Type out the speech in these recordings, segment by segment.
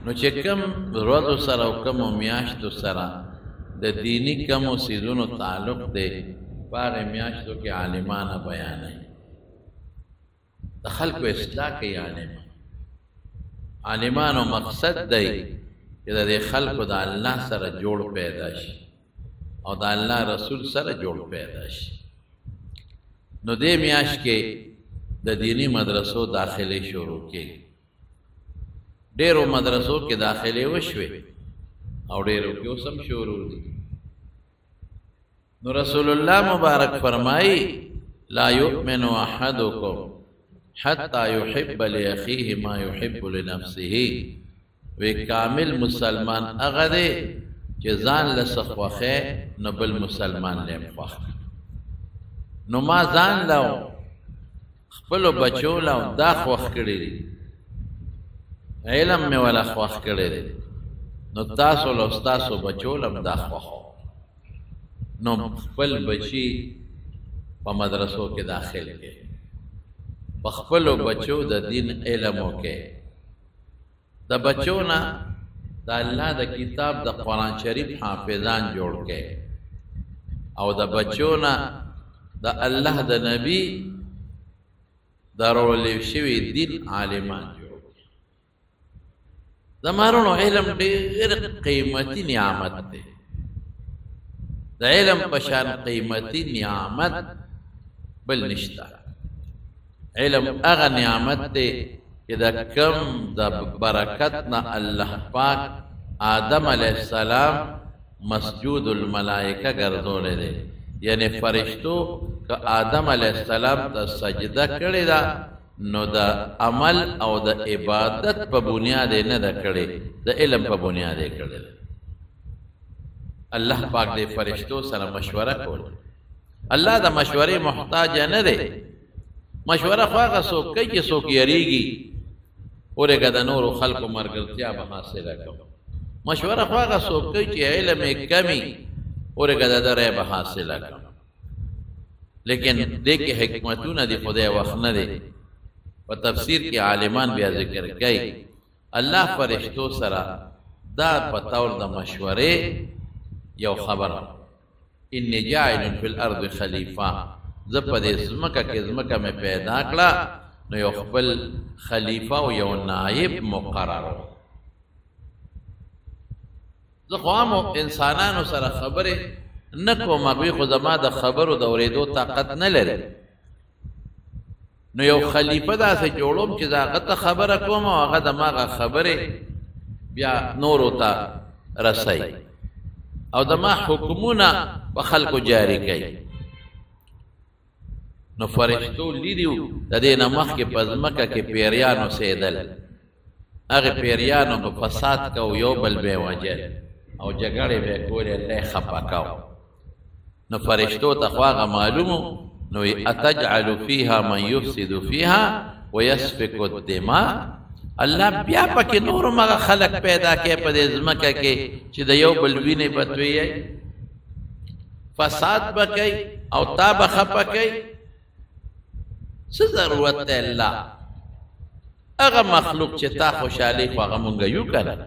نو چې کم ورځو سره او کم میاشتو سره د دینی کمو سیزونو تعلق دی په هغې میاشتو کې عالمانه بیانوي د خلکو اصلاح کوي عالمانو مقصد دی چې د دې خلکو د الله سره جوړ پیدا شي او د الله رسول سره جوړ پیدا شي نو دې میاشت کې د دینی مدرسو داخلي شروع کېږي ډېرو مدرسو کې داخلي وشوې او ډېرو کې اوس هم شروع دي نو رسول الله مبارک فرمایي لا یؤمن احدکم حتی یحب لاخیه ما یحب لنفسه وی کامل مسلمان هغه دی چې ځان له څه خوښی نو بل مسلمان له هم خوښ نو ما ځان له خپلو بچو له دا خوښ کړي دي علم مې ولا خوښ کړی دی نو تاسو له ستاسو بچو له هم دا خوښ نو خپل بچي په مدرسو کې داخل کړي په خپلو بچو د دین علم وکړي د بچو نه د الله د کتاب د قرآن شریف حافظان جوړ کړي او د بچو نه د الله د نبی د راوړل شوي دین عالمان جوړ کړي د مارونو علم ډېر قیمتي نعمت دی د علم په شان قیمتي نعمت بل نشته علم هغه نعمت دی چې د کم د برکت نه الله پاک آدم علیه السلام مسجود الملائکه ګرځولی دی یعنی فرشتو که آدم علیه السلام ته سجده کړې ده نو د عمل او د عبادت په بنیاد یې نه ده کړې د علم په بنیاد یې کړې ده الله پاک دې فرشتو سره مشوره کول الله د مشورې محتاج نه دی مشوره خو هغه څوک کوي چې څوک یریږي اورېږه د نورو خلکو ملګرتیا به حاصله کړم مشوره خو هغه څوک کوي چې علم یې کمي اورېږه د ده رای به حاصله کړم لیکن دې کې حکمتونه دي خدای وخت نه دی په تفسیر کې عالمان بیا ذکر کوي الله فرشتو سره دا په طور د مشورې یو خبره انی جاعل فی الارض خلیفه زه په دې ځمکه کې ځمکه مې پیدا کړه نو یو خپل خلیفه او یو نایب مقرر زه خو عامو انسانانو سره خبرې نه کوم هغوی خو زما د خبرو د اورېدو طاقت نه لري نو یو خلیفه داسې جوړوم چې زه هغه ته خبره کوم او هغه د ماغه خبرې بیا نورو ته رسوي او د ما حکمونه په خلکو جاري کوي نو فرشتو لیدیو د دې نه مخکې په ځمکه کې پیریان اوسېدل هغې پیریانو به فساد کو یو بل به یې وجل او جګړې به یې کولې الله یې خفه کو نو فرشتو ته خو هغه معلومو نو اتجعل فیها من یفسد فیها ویسفک الدماء الله بیا پکې نور مغه خلق پیدا کوي په دې ځمکه کې چې د یو بل وینې به تویوي فساد به کوي او تا به خفه کوي څه ضرورت دی الله هغه مخلوق چې تا خوشحالي خو هغه مونږ یو که نه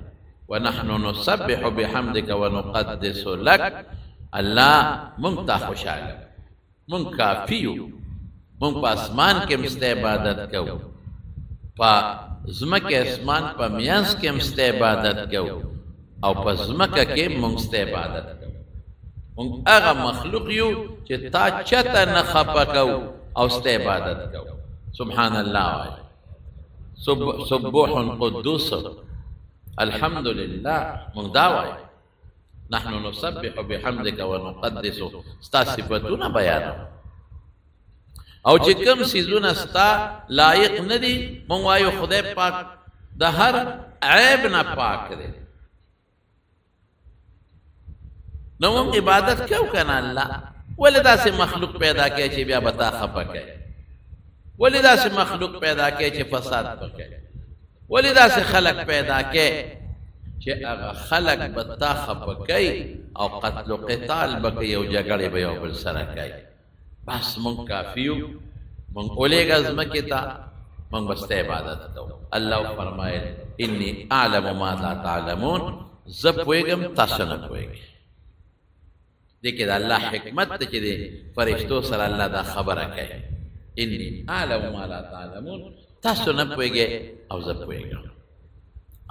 ونحن نسبح بحمدک ونقدس لک الله مونږ تا خوشحاله مونږ کافي یو مونږ په اسمان کې هم ستا عبادت کوو په ځمکه اسمان په میانځ کې هم ستا عبادت کوو او په ځمکه کې مونږ ستا عبادت کوو مونږ هغه مخلوق یو چې تا چته نه خفه کوو او ستا عبادت کوو سبحان الله وایي سبوح قدوس الحمد لله مونږ دا وایو نحن نسبح بحمدک ونقدس ستا صفتونه بیانو او چې کوم څیزونه ستا لایق نه دي مونږ وایو خدای پاک د هر عیب نه پاک دی نو مونږ عبادت کوو که نه الله ولې داسې مخلوق پیدا کوي چې بیا به تا خفه کوي ولې داسې مخلوق پیدا کوي چې فساد به کوي ولې داسې خلق پیدا کوي چې هغه خلق به تا خفه کوي او قتل و قتال به کوي او جګړې به یو بل سره کوي بس مونږ کافي یو مونږ اولېږه ځمکې ته من بسته عبادت کو. الله فرمایل انی اعلم ما لا تعلمون، زه پوهېږم تاسو نه پوهېږئ. دې کې د الله حکمت ته چې د فرشتو سره الله دا خبره کوي، انی اعلم ما لا تعلمون، تاسو نه پوهېږئ او زه پوهېږم.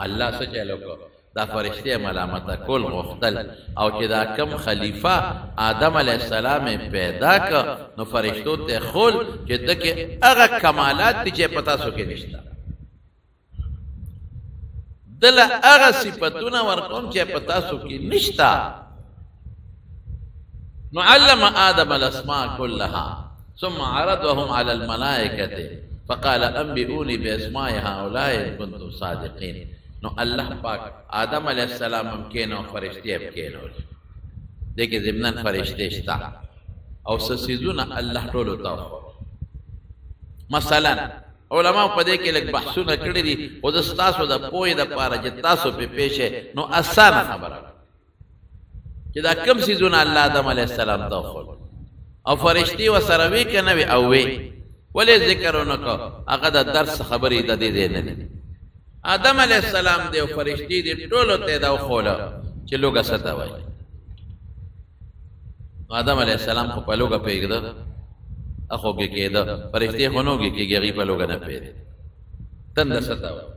الله څه چل وکړو؟ دا فرشتې ملامته کول غوښتل، او چې دا کم خلیفه آدم علیه السلام پیدا که نو فرشتو ته خول چې ده کې هغه کمالات دي چې په تاسو کې نشته، دله هغه صفتونه ورکوم چې په تاسو کې نشته. نو علم آدم الاسماء كلها ثم عرضهم على الملائكة فقال انبئوني باسماء هؤلاء ان كنتم صادقين. نو الله پاک آدم علیہ السلام هم کینو، فرشتي هم کینو، دغه ضمنن فرشتي شتا او سسیزونه الله ټولو ته. مثلا علماء په دې کې لږ بحثونه کړی دي، او د تاسو د پوهې د پاره چې تاسو په پیښه نو اسانه خبره چې دا کم سیزونه الله آدم علیہ السلام ته خو او فرشتي وسره وی کنه وی او وی ولې ذکرونه کو هغه د درس خبرې د دې نه دي. آدم علیہ السلام دی او فرشتي دی ټولو ته دا خوله چې لوګه ستا وای. آدم علیہ السلام خو په لوګه پیګده اخو کې کېده، فرشتي خونوږي کېږي غي په لوګه نه پیدا تند ستا وای.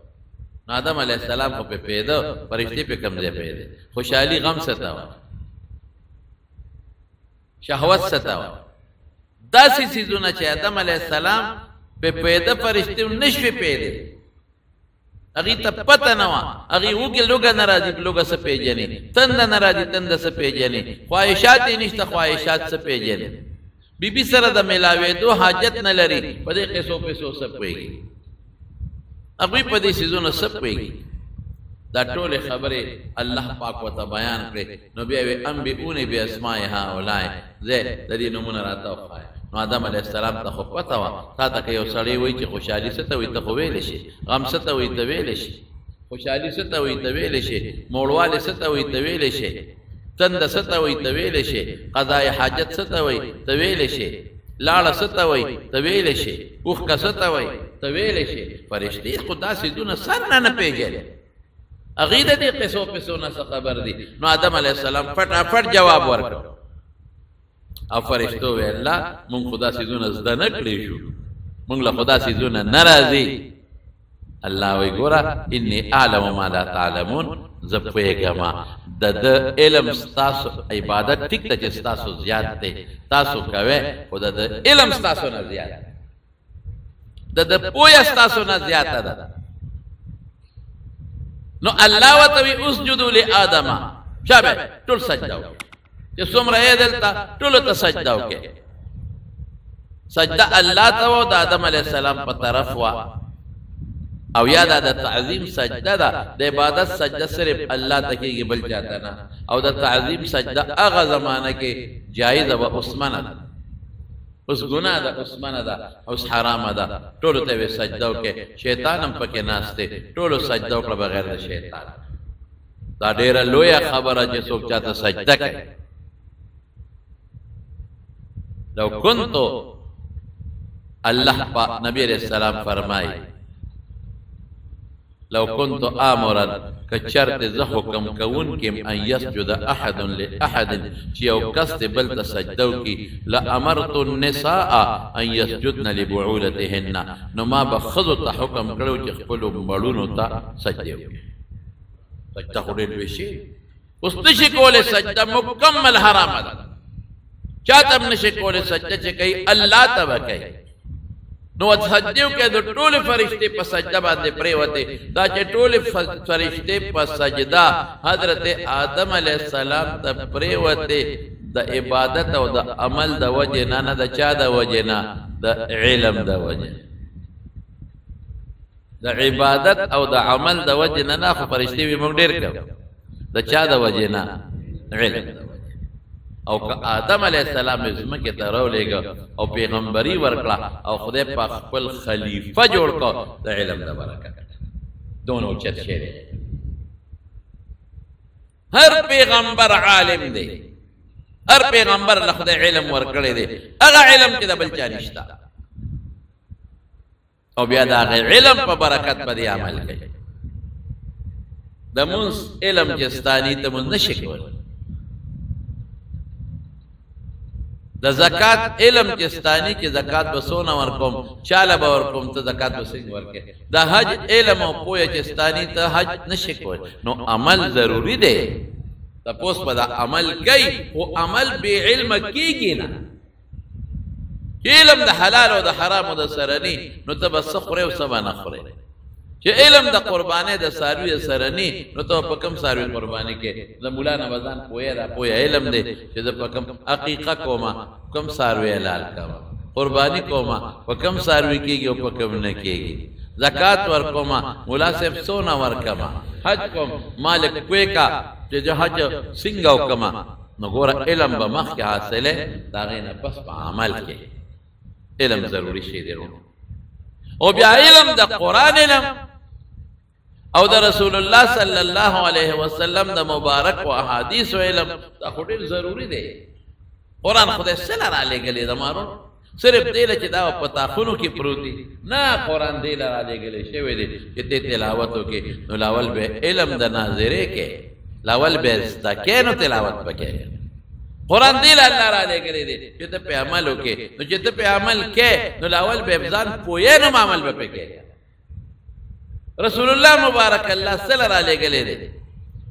آدم علیہ السلام خو په پیدا، فرشتي په کم ځای پیدا، خوشحالي غم ستا وای، شهوت ستا وای. داسې سيزونه چې آدم علیہ السلام په پیدا فرشتي نشوي پیدا، اغي ته پته نه وه، اغي وګي لوګه نه راځي، لوګه څه پېژني، تنده نه راځي، تنده څه پېژني، خواهشات یې نشته، خواهشات څه پېژني، بیبي سره د میلاوېدو حاجت نه لري، په دې قصو پیسو څه پوهېږي، هغوی په دې څیزونو څه پوهېږي. دا ټولې خبرې الله پاک ورته بیان کړې. نو بیا وی انبئوني باسماء هؤلاء، زه د دې نومونه راته وښایه. نو آدم علیہ السلام ته خو پته وه، تا ته که یو سړی وایي چې خوشحالي څه ته وایي ته خو ویلی شي، غم څه ته وایي ته ویلی شي، خوشحالي څه ته وایي ته ویلی شي، موړوالی څه ته وایي ته ویلی شي، تنده څه ته وایي ته ویلی شي، قضای حاجت څه ته وایي ته ویلی شي، لاړه څه ته وایي ته ویلی شي، اوښکه څه ته وایي ته ویلی شي. فرشتې خو دا څیزونه سر نه پېژني، هغوی د دې قصو پسو نه څه خبر دي. نو آدم علیہ السلام فټافټ جواب ورکړ او فرشتو وی الله مونږ خدا سيزونه زده نه کړی شو، مونږ له خدا سيزونه نه راځي. الله وی ګوره انی اعلم ما لا تعلمون، زه پوهېږم د علم ستاسو عبادت ټیک ته چې ستاسو زیات دی، تاسو کوئ، خو د علم ستاسو نه زیات د پوهه ستاسو نه زیاته ده. نو الله ورته وی اسجدوا لآدم، شابه ټول سجده وکړه چې څومره یې دلته ټولو ته سجده وکړي. سجده الله ته و د آدم علیہ السلام په طرف وه، او یا دا د تعظیم سجده ده. د عبادت سجده صرف الله ته کېږي، بل چاته نه. او د تعظیم سجده هغه زمانه کې جایزه وه، اوس منه ده، اوس ګناه ده، اوس منه ده، اوس حرامه ده. ټولو ته یې سجده وکړي، شیطان هم پکې ناست دی، ټولو سجده وکړه بغیر د شیطان. دا ډېره لویه خبره چې څوک چاته سجده کوي. لو کنتو الله نبی علیہ السلام فرمائی لو کنتو آمرا کچرت زه حکم کون کم ان یسجد احد لاحد چی او کست بل تسجدو کی لامرت النساء ان یسجدن لبعولتهن، نو ما بخذو تا حکم کرو چی خپلو مړونو تا سجدو کی. سجده خورید وشی اس نشی کولی سجده مکمل حرام ده، چاته هم نشي کولی سجده چې کوي الله ته به کوي. نو سجدې وکړئ، د ټولې فرشتې په سجده باندې پرېوتې. دا چې ټولې فرشتې په سجده حضرت آدم علیہ السلام ته پرېوتې، د عبادت او د عمل د وجې نه، نه د چا د وجې نه، د علم د وجې. د عبادت او د عمل د وجې نه نه، خو فرشتې وي موږ ډېر کوو، د چا د وجې نه، علم د وجې. او که آدم علیہ السلام ځمکې ته راولېږه او پیغمبري ورکړه او خدای په خپل خلیفه جوړ کړه، د علم د برکت دونه اوچت شی دی. هر پیغمبر عالم دی، هر پیغمبر له خدای علم ورکړی دی، هغه علم چې د بل چا نشته. او بیا دا علم په برکت باندې عمل کوي د مونږ علم چې ستاني ته مونږ نشي کولی د زکات علم چې ستاني کې زکات به څونه ورکوم چاله به ورکوم ته زکات به څنګه ورکې د حج علم او پوهه چې ستاني ته حج نشي کولی نو عمل ضروري دی تپوس به دا عمل کوي خو عمل بې علمه کېږي نه علم د حلال او د حرامو د سره ني نو ته به څه خورې او څه به نه خورې چې علم د قربانۍ د څاروي د سره ني نو ته په کوم څاروي قرباني کې د مولا نه وزن پوهه دا پوهه علم دی چې د په کوم عقیقه کومه کوم څاروي حلال کومه قرباني کومه په کوم څاروي کېږي او په کوم نه کېږي زکات ورکومه مولا صاحب سونه ورکومه حج کوم مالک کوی کا چې حج څنګه وکما نو ګوره علم به مخکې حاصله دا غي نه پس په عمل کې علم ضروری شی دی او بیا علم د قران علم او د رسول الله صلی الله علیه وسلم د مبارک او احادیث علم دا ډېر ضروری دی قران خدای سره را لګلې د مارو صرف دې چې دا په تاخونو کې پروت دي نه قران دې را لګلې شوی دی چې تلاوت وکې نو لاول به علم د ناظره کې لاول به استکینو تلاوت وکې قرآن دی الله را لګلې دی چې ته په عمل وکې نو چې ته په عمل کې نو لاول به ځان پوهې نو عمل به پکې رسول الله مبارک الله صلی الله علیه وسلم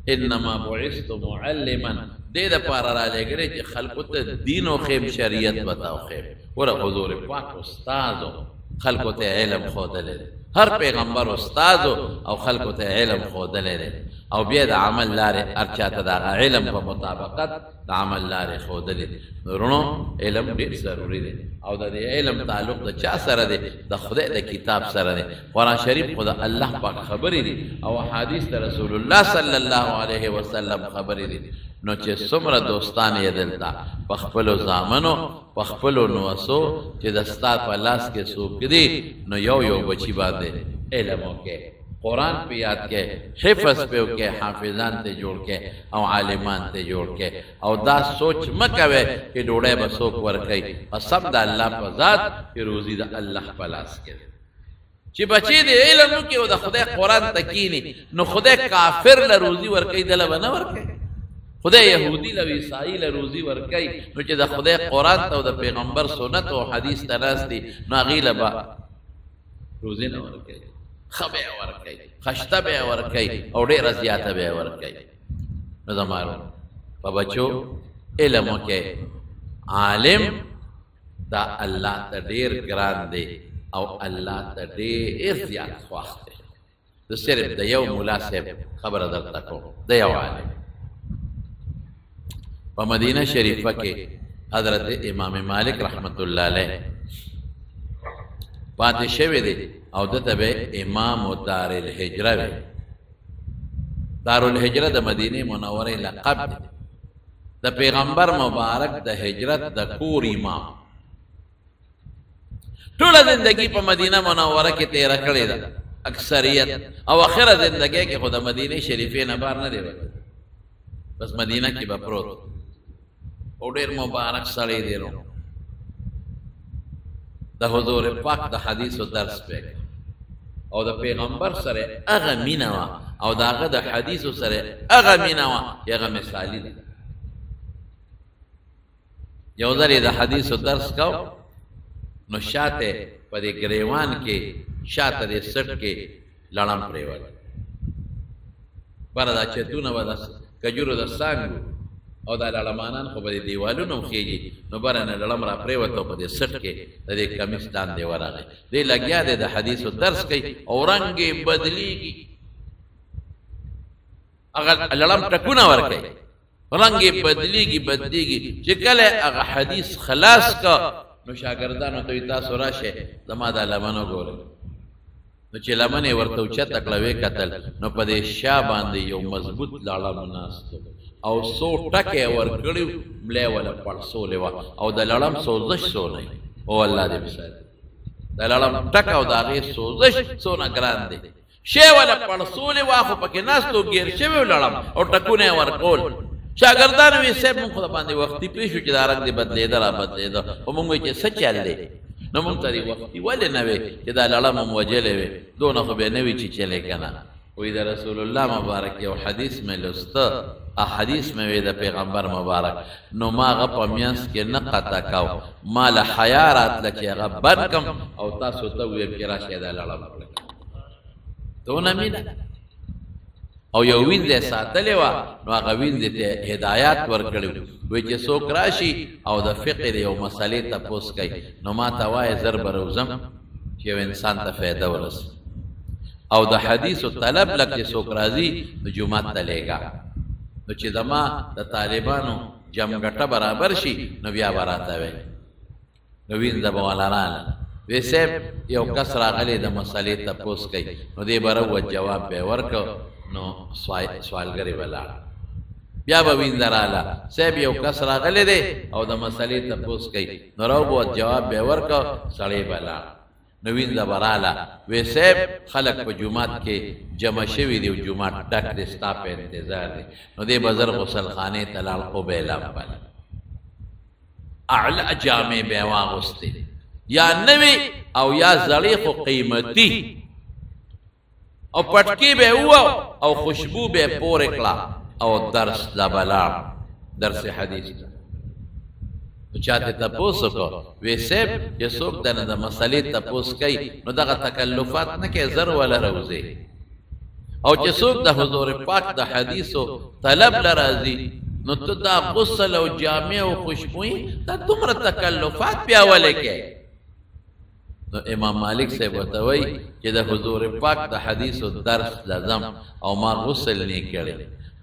انما بعثت معلما دې د پاره را لګلې چې خلقو ته دین او خیم شریعت بتاو خیم ور حضور پاک استاد خلقو ته علم خودلې هر پیغمبر استاد او خلقو ته علم خودلې او بیا د عمل لارې ارچاته د علم په مطابقت د عمل لارې خودلې ورونو علم ډېر ضروری دی او د علم تعلق د چا سره دی د خدای د کتاب سره دی قرآن شریف خو د الله پاک خبرې دي او حدیث د رسول الله صلی الله علیه وسلم خبرې دي نو چې څومره دوستان یې دلته په خپلو زامنو په خپلو نوسو چې د ستا په لاس کې څوک دي نو یو یو بچي باندې علم وکړي قرآن پہ یاد کے حفظ پہ کے حافظان تے جوڑ کے او عالمان تے جوڑ کے او دا سوچ مکوے کہ ڈوڑے بسوک ورکی قسم دا اللہ پا ذات کہ روزی دا اللہ پلاس کے چی بچی دے علم کی او دا خدای قرآن تکینی نو خدای کافر لروزی ورکی دل بنا ورکی خدای یهودی لو عیسائی لروزی ورکی نو چی دا خدای قرآن تا دا پیغمبر سنت و حدیث تراس دی نو اغیل با روزی نہ ورکی خبه ورکی خشته به ورکی او ډیره زیاته به ورکی نو زمارو په بچو علم وکې عالم دا الله ته ډیر ګران دی او الله ته ډیر زیات خوښ دی زه صرف د یو مولا صاحب خبره درته کوم د یو عالم په مدینه شریفه کې حضرت امام مالک رحمت الله علیه پاتې شوی دی او دته به امام دار الهجره وي دار الهجره د مدینه منوره لقب دی د پیغمبر مبارک د هجرت د کور امام ټول زندگی په مدینه منوره کې تیر کړی ده اکثریت او اخره زندگی کې خود مدینه شریفه نه بار نه دی بس مدینه کې به پروت او ډیر مبارک سړی دی د حضور پاک د حدیث او درس په او د پیغمبر سره هغه مینا وا او داغه د حدیث سره هغه مینا وا هغه مثالی ده یو ځل د حدیث او درس کو نو شاته په دې گریوان کې شاته دې سټ کې لړم پریوال بردا چتونه ودا کجورو د سانګو او دا لړمانان خو به دیوالونو خېږي نو برنه لړم را پریوتو په دې سټ کې د دې کمیس داندې ورغی دې لګیا دې د حدیث او درس کوي او رنگ بدلیږي اگر لړم ټکونه ور کوي رنگ بدلیږي چې کله هغه حدیث خلاص کا نو شاګردانو ته تاسو راشه زما د لمنو ګورئ نو چې لمنې ورته اوچته کړه وې کتل نو په دې شا باندې یو مضبوط لړم ناست او سو ټکه ورکړیو ملې ولا پړسولې وا او د لړم سوزش سونې او الله دې مثال د لړم ټکه او د هغه سوزش سونه ګران دي شی ولا پړسولې وا خو پکې ناستو غیر شوی لړم او ټکونه ورکول شاګردان وی سه مونږ خو باندې وختي پیښو چې دارنګ دې بدلېدا را بدلېدا او مونږ چې سچ چل دي نو مونږ ته دې وختي ولې نه وې چې دا لړم هم وجلې وې دونه خو به نه وي چې چلې که نه وایي د رسول الله مبارک یو حدیث مې لسته حدیث مې وې د پیغمبر مبارک نو ما هغه په منځ کې نه قطع کو ما له حیا راتله چې هغه بند کړم او تاسو ته ویم چې راشئ دا لړم دونه مینه او یو وینځ یې ساتلې وه نو هغه وینځ ته هدایات ورکړي وایي چې څوک راشي او د فقه د یو مسلې تپوس کوي نو ما ته وایه زر به روزم چې یو انسان ته فایده ورسي او د حدیثو طلب لک چې څوک راځي نو جومات ته لېږه نو چې زما د طالبانو جمګټه برابر شي نو بیا به راته وایي نو وینځه به والا راله وی صاحب یو کس راغلی د مسلې تپوس کوي نو دې به روت جواب به یې ورکړ نو سوالګرې به لاړه بیا به وینځه راله صاحب یو کس راغلی دی او د مسلې تپوس کوي نو روت جواب به یې ورکړ سړی به لاړ نو وینځه به راله وی صاحب خلک په جومات کې جمع شوي دي او جومات ډک دی ستا په انتظار دی نو دې به زر غسلخانې ته لاړ خو به یې لمبل اعلی جامې به یې واغوستې یا نوی او یا زړې خو قیمتي او پټکی به وو او خوشبو به پورې کړه او درس لا بلاړ درس حدیث ته چاته تپوس وکړو وی صاحب چې څوک دنه د مسلې تپوس کوي نو دغه تکلفات نه کوي زر ولا روزي او چې څوک د حضور پاک د حدیثو طلب لراځي نو ته دا غسل او جامع او خوشبوئی دا دومره تکلفات بیا ولې کوي نو امام مالک صاحب ورته وایي چې د حضور پاک د حدیثو درس لازم او ما غسل نه کړی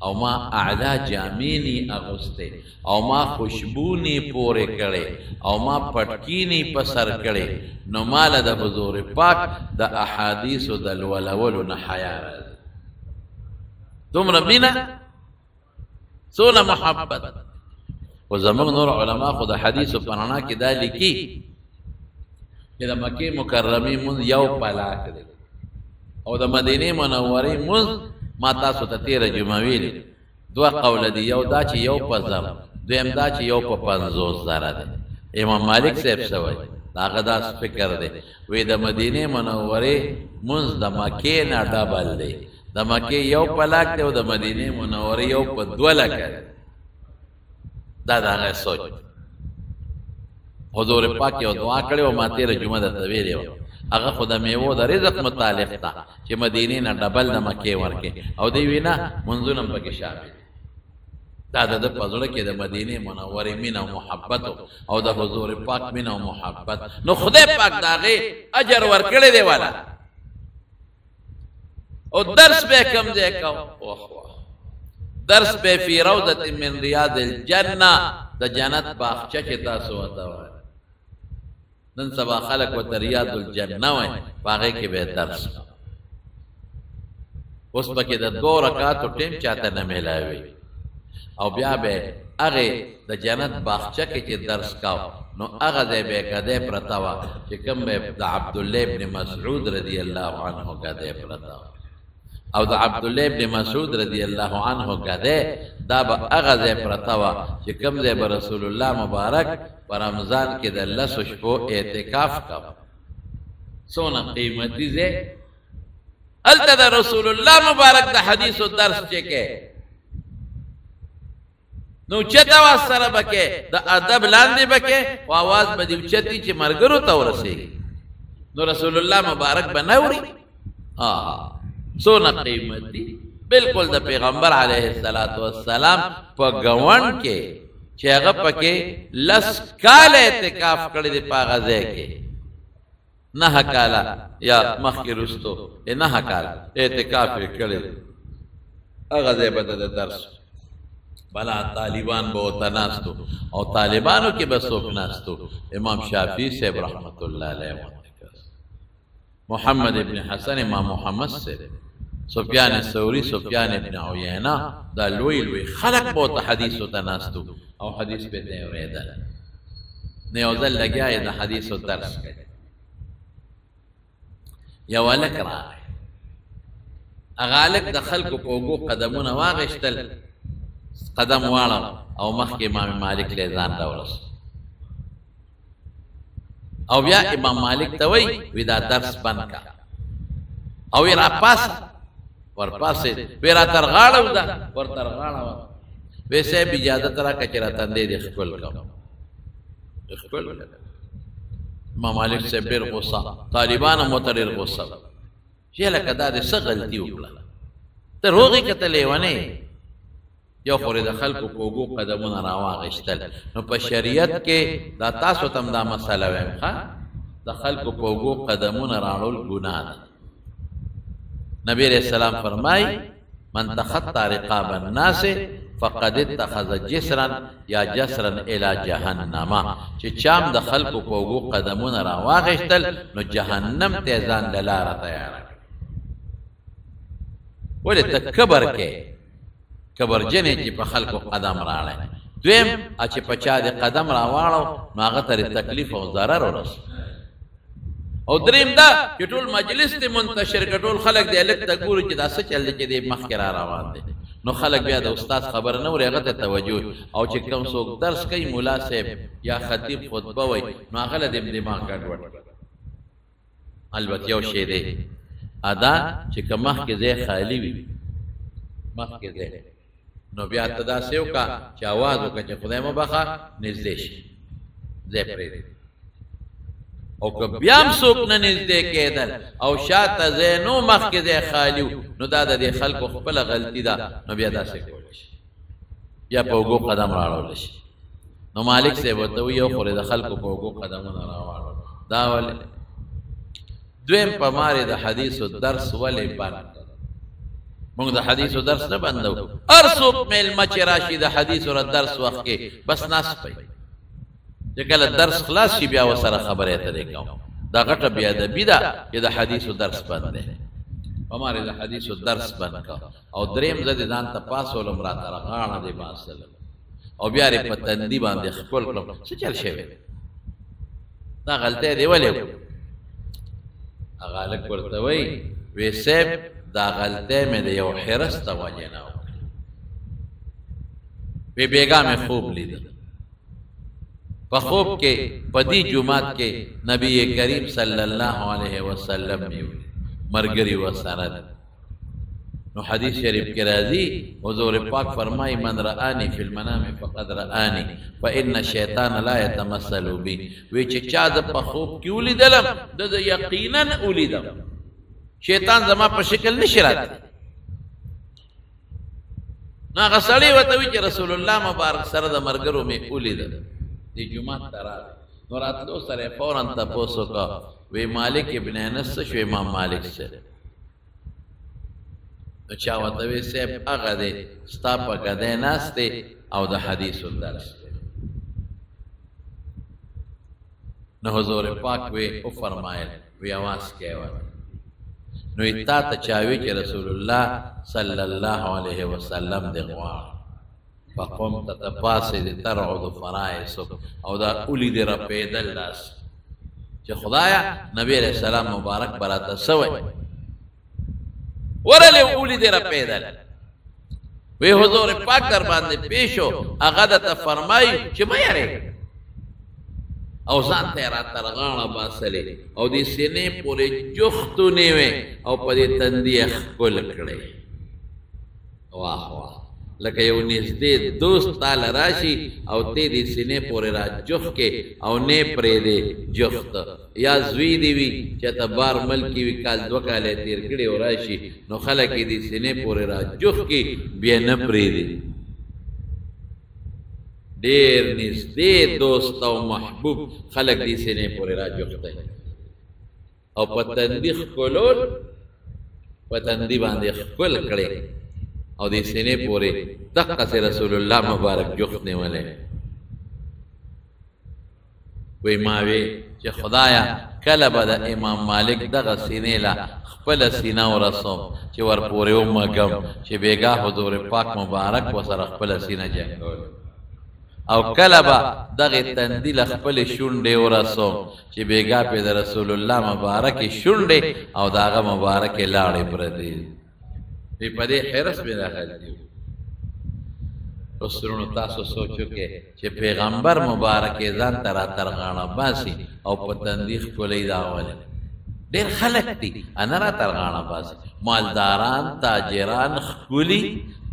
او ما اعلی جامې نه اغوستې او ما خوشبو نه پورې کړی او ما پټکی نه په سر کړی نو ماله د حضور پاک د احادیثو د لولولو نه حیا راځي دومره مینه څونه محبت خو زموږ نور علما خو د حدیثو په رڼا کې دا لیکي چې د مکې مکرمې مونځ یو پلاک دی او د مدینې منورې مونځ ما تاسو ته تېره جمعه ویلې دوه قوله دي یو دا چې یو په زر دویم دا چې یو په 50 زره دی امام مالک صاحب څه وایي د هغه داس فکر دی وایي د مدینې منورې مونځ د مکې نه ډبل دی د مکې یو پلاک دی او د مدینې منورې یو په 2 لکه دی دا د هغه سوچ حضور پاک یو دعا کړې وه ما تېره جمعه درته ویلې وه هغه خو د میوو د رزق متعلق ده چې مدینې نه ډبل د مکې ورکې او دی وی نه منځونه هم پکې شامل دا د ده په زړه کې د مدینې منورې مینه او محبت او د حضور پاک مینه او محبت نو خدای پاک د هغې اجر ورکړی دی والا او درس به کم ځای کو درس به فی روضة من ریاض الجنه د جنت باغچه کې تاسو ورته وایي نن سبا خلق ورته ریاض الجنه وایي په هغې کې به درس اوس پکې د 2 رکعاتو ټیم چاته نه میلاوي او بیا به هغې د جنت باغچه کې چې درس کاو نو هغه ځای به ګدۍ پرته وه چې کوم به د عبدالله ابن مسعود رضی الله عنه ګدۍ پرته وه او د عبدالله ابن مسعود رضی الله عنه ګدۍ دا به هغه ځای پرته وه چې کوم ځای به رسول الله مبارک په رمضان کې د 10 شپو اعتکاف کوه څونه قیمتي ځای هلته د رسول الله مبارک د حدیثو درس چې کې نو اوچت اواز سره به کې د ادب لاندې به کې خو اواز به دې اوچتي چې ملګرو ته ورسېږي نو رسول الله مبارک به نه اوري څونه قیمتي بالکل د پیغمبر علیه السلام په ګوند کې چې هغه پکې 10 کاله اعتکاف کړی دی په هغه ځای کې 9 کاله یا مخکې وروستو 9 کاله اعتکاف یې کړی دی هغه ځای به د درس بلا طالبان به ورته ناستو او طالبانو کې به څوک ناستو امام شافعي صاحب رحمت الله علیه محمد ابن حسن امام محمد صاحب سفیان الثوری سفیان ابن عیینه دا لوی لوی خلق به ورته حدیثو ته ناستو او حدیث به ته اورېدل نه یو ځل لګیا یې د حدیثو درس کوي یو هلک راغی هغه هلک د خلکو په اوږو قدمونه واغېشتل قدم واړه او مخکې امام مالک له ځان راورسو او بیا امام مالک ته وی دا درس بند کا او را پاسه ورپاسې وی را تر غاړه وده ور تر غاړه وه وی صاحب اجازت راکړه چې را تندی دې ښکل کړم ښکل امام مالک صاحب ډېر غصه طالبان هم ورته ډېر غصه چې لکه دا دې څه غلطي وکړه ته روغې کتلې ونې یو خورې د خلکو په اوږو قدمونه راواغېشتل نو په شریعت کې دا تاسو ته هم دا مسله وایم ښه د خلکو په اوږو قدمونه راړول ګناه ده نبی علیہ السلام فرمائی من تخطى رقاب الناس فقد اتخذ جسرا یا جسرا الى جهنم چې چام د خلکو په اوږو قدمونه راواغېشتل نو جهنم ته ځان له لاره تیاره ولې ته کبر کې کبرجنې چې په خلکو قدم راړی دویم چې په چا د قدم راواړو نو هغه ته تکلیف او ضرر ورسو او دریم دا چې ټول مجلس ته منتشر کړه ټول خلک دې الګ ته ګوري چې دا څه چل دی چې دې مخکې را روان دي نو خلک بیا د استاد خبر نه وري هغه ته توجه او چې کوم څوک درس کوي مولا صاحب یا خطیب خطبه وای نو هغه له دماغ ګډوډ البته یو شی دی ادا چې که مخکې ځای خالی وي مخکې ځای نو بیا ته داسې وکړه چې اواز وکړه چې خدای مو بخښه نږدې شي ځای پرېږدي او که بیا هم څوک نه نږدې کېدل او شاته ځای نو مخکې ځای خالي نو دا د دې خلکو خپله غلطي ده نو بیا داسې کولی شي یا په اوږو قدم راړولی شي نو مالک صاحب ورته وایي یو خورې د خلکو په اوږو قدمونه راواړول دا ولې دویم په مارې د حدیثو درس ولې بند مونږ د حدیثو درس نه بندو هر څوک میلمه چې راشي د حدیثو د درس وخت کې بس ناست وي چې کله درس خلاص شي بیا ورسره خبرې اترې کوم دا غټه بې ادبي ده چې د حدیثو درس بند دی په مارې د حدیثو درس بند کړه او دریم زه دې ځان ته پاسولم راته غاړه دې باسلم او بیا یې په تندي باندې ښکل کړم څه چل شوی دا غلطی دې ولې هغه هلک ورته وایي وی صاحب دا غلطی مې د یو حرس ته وجې نه وکړه وی بېګا مې خوب لیده په خوب کې په دې جومات کې نبی کریم صلی الله علیه وسلم ملګري ورسره نو حدیث شریف کې راځي حضور پاک فرمایي من رآني فی المنام فقد رآني فإن الشیطان لا يتمثل بي وی چې چا زه په خوب کې ولیدلم د یقینا ولیدم شیطان زما په شکل نشي راتلی نو هغه سړی ورته وایي چې رسول الله مبارک سره د ملګرو مې ولیدل دې جومات ته راغی نو راتلو سره یې فورا تپوس وکړه وی مالک ابن انس څه شو امام مالک سره نو چا ورته وی صاحب هغه دی ستا په ګدۍ ناست دی او د حدیثو درس دی نو حضور پاک وی وفرمایل وی اواز کوه نو تا ته چا وی چې رسول الله صلی الله علیه وسلم دی غواړ فقمت تپاسې د ترعد فرائصک او دا اولی دی رپېدل داس چې خدایا نبی علیہ السلام مبارک براته سوی ورلې اولی دی رپېدل وی حضور پاک در باندې پیشو هغه درته فرمایي چې مه یارېږه او ځان ته یې راته رغاړه باسلې او دې سینې پورې جفت ونیوې او په دې تندي یې ښکل کړې واه واه لکه یو نږدې دوست تاله راشي او ته دې سینې پورې را جفت کې او نه پرېږدې جفت یا زوی دې وي چې ته بار ملکي وي کال 2 کاله تېر کړي او راشي نو خلک یې دې سینې پورې را جفت کې بیا نه پرېږدي ډېر نږدې دوست او محبوب خلک دې سینې پورې را جفتی او په تندي ښکلول په تندي باندې ښکل کړې او دې سینې پورې دقسې رسول الله مبارک جفت نیولی وی ما وی چې خدایا کله به د امام مالک دغه سینې له خپله سینه ورسوم چې ورپورې ومږم چې بېګا حضور پاک مبارک ورسره خپله سینه جنګول او کله به دغې تندي له خپلې شونډې ورسوم چې بېګا پې د رسول الله مبارکې شونډې او د هغه مبارکې لاړې پرتې وی په دې حرس مې راغلی اسرونو تاسو سوچو کې چې پیغمبر مبارک ځان تر غاړه باسي او په تندیخ کولې دا ولې ډېر خلک دي انا را تر غاړه باسي مالداران تاجران خولي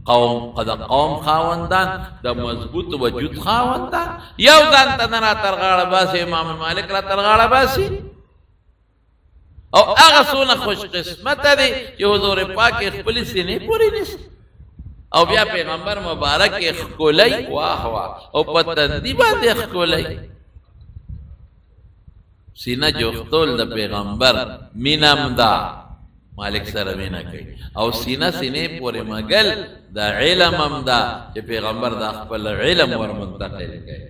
قوم خاوندان د مضبوط وجود خاوندان یو ځان ته نه را تر غاړه باسي امام مالک را تر غاړه باسي او هغه څونه خوش قسمته دي چې حضور پاک خپل سینې پورې نیسي او بیا پیغمبر مبارک ښکلی واه واه او په تندي باندې ښکلی سینه جوختول د پیغمبر مینم دا مالک سره مینا کوي او سینه سینې پورې مګل د علم هم دا چې پیغمبر د خپل علم ور منتقل کوي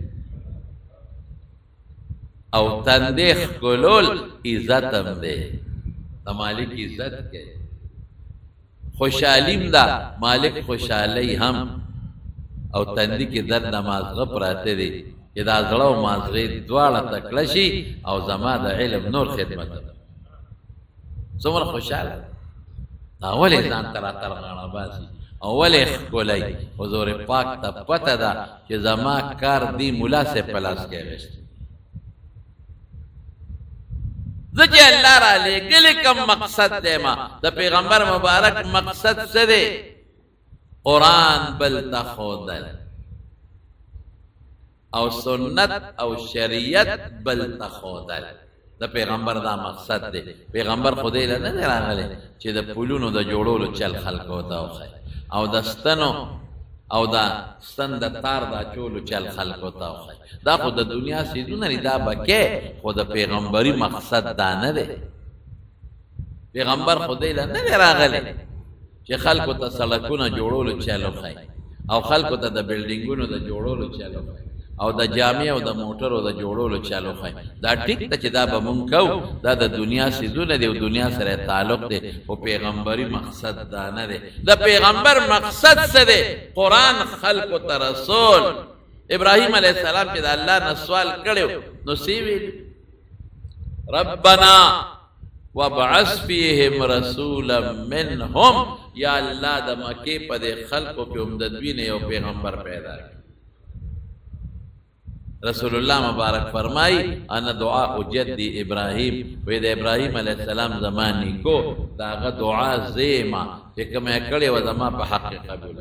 او تندې ښکلول عزت هم دی د مالک عزت کوي خوشحالیم دا مالک خوشحالی هم او تندی کې درد مازغه پراته دي چې دا زړه او مازغه دواړه تکړه شي او زما د علم نور خدمت څومره خوشحاله دا ولې ځان تر غاړه باسي او ولې ښکلی حضور پاک ته پته ده چې زما کار دی ملا سے پلاس کې وشت زکه الله را لګل کوم مقصد دی ما د پیغمبر مبارک مقصد څه دی قرآن بل تخودل او سنت او شریعت بل تخودل د پیغمبر دا مقصد دی پیغمبر خدای له نه راغلی چې د پولونو د جوړولو چل خلکو ته وخی او د ستنو او دا ستن د تار دا چولو چل خلکو ته وخی دا خو د دنیا سیدونه نه دا بکې خو د پیغمبري مقصد دا نه دی پیغمبر خدای له نه راغلی چې خلکو ته سړکونه جوړولو چل وخی او خلکو ته د بلډینګونو د جوړولو چل وخی او د جامع او د موټرو د جوړولو چالو خای دا ټیک ته چې دا به مونږ کو دا د دنیا سیدونه دی او دنیا سره تعلق دی او پیغمبري مقصد دا نه دی د پیغمبر مقصد څه دی قرآن خلقو ته رسول ابراهیم علیه السلام چې د الله نه سوال کړو نو سی ویل ربنا وابعث فيهم رسولا منهم یا الله د مکې په دې خلقو کې هم د دوی نه یو پیغمبر پیدا کړ رسول الله مبارک فرمائی انا دعاء جدی ابراہیم وید ابراہیم علیہ السلام زمانی کو داغا دعا زیما کہ کمی کڑی و زمان پا حق قبول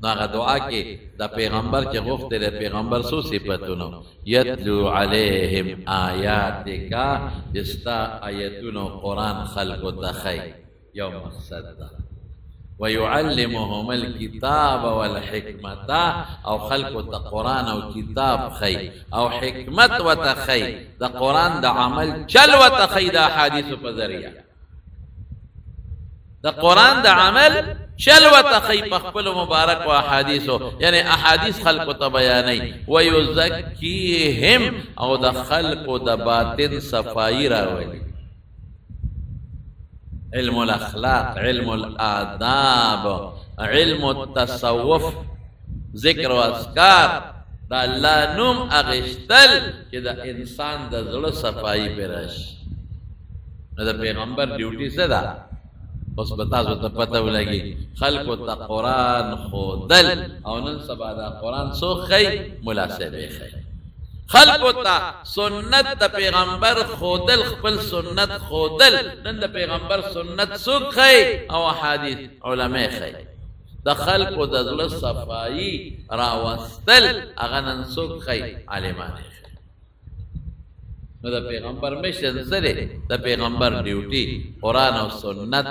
داغا دعا کی دا پیغمبر چه غفت دا پیغمبر سو صفتونو یتلو علیہم آیاتکا جستا آیتونو قرآن خلق تخی یوم مقصد دا ويعلمهم الكتاب والحكمة او خلق دا قرآن او کتاب خی او حکمت و تخی دا قرآن دا عمل چل و تخی دا حدیث پا ذریعہ دا قرآن دا عمل چل و تخی پخپل مبارک و احادیثو یعنی احادیث خلق تا بیانی ویزکیهم او دا خلق دا باطن صفائی راولی علم الاخلاق علم الاداب علم التصوف ذکر و اذکار دا اللہ نوم اغشتل کہ دا انسان دا زړه صفائی پہ راشي نو دا پیغمبر ڈیوٹی سے دا اس بتاسو تا پتہ لگی خلق تا قرآن خودل او نن سبا دا قرآن سو خی مناسبه خی خلق تا سنت دا پیغمبر خودل خپل سنت خودل نن دا پیغمبر سنت سو خی او حدیث علماء خی دا خلق دا زړه صفائی راوستل اغا نن سو خی علمان خی نو دا پیغمبر مشن سره دا پیغمبر ڈیوٹی قرآن و سنت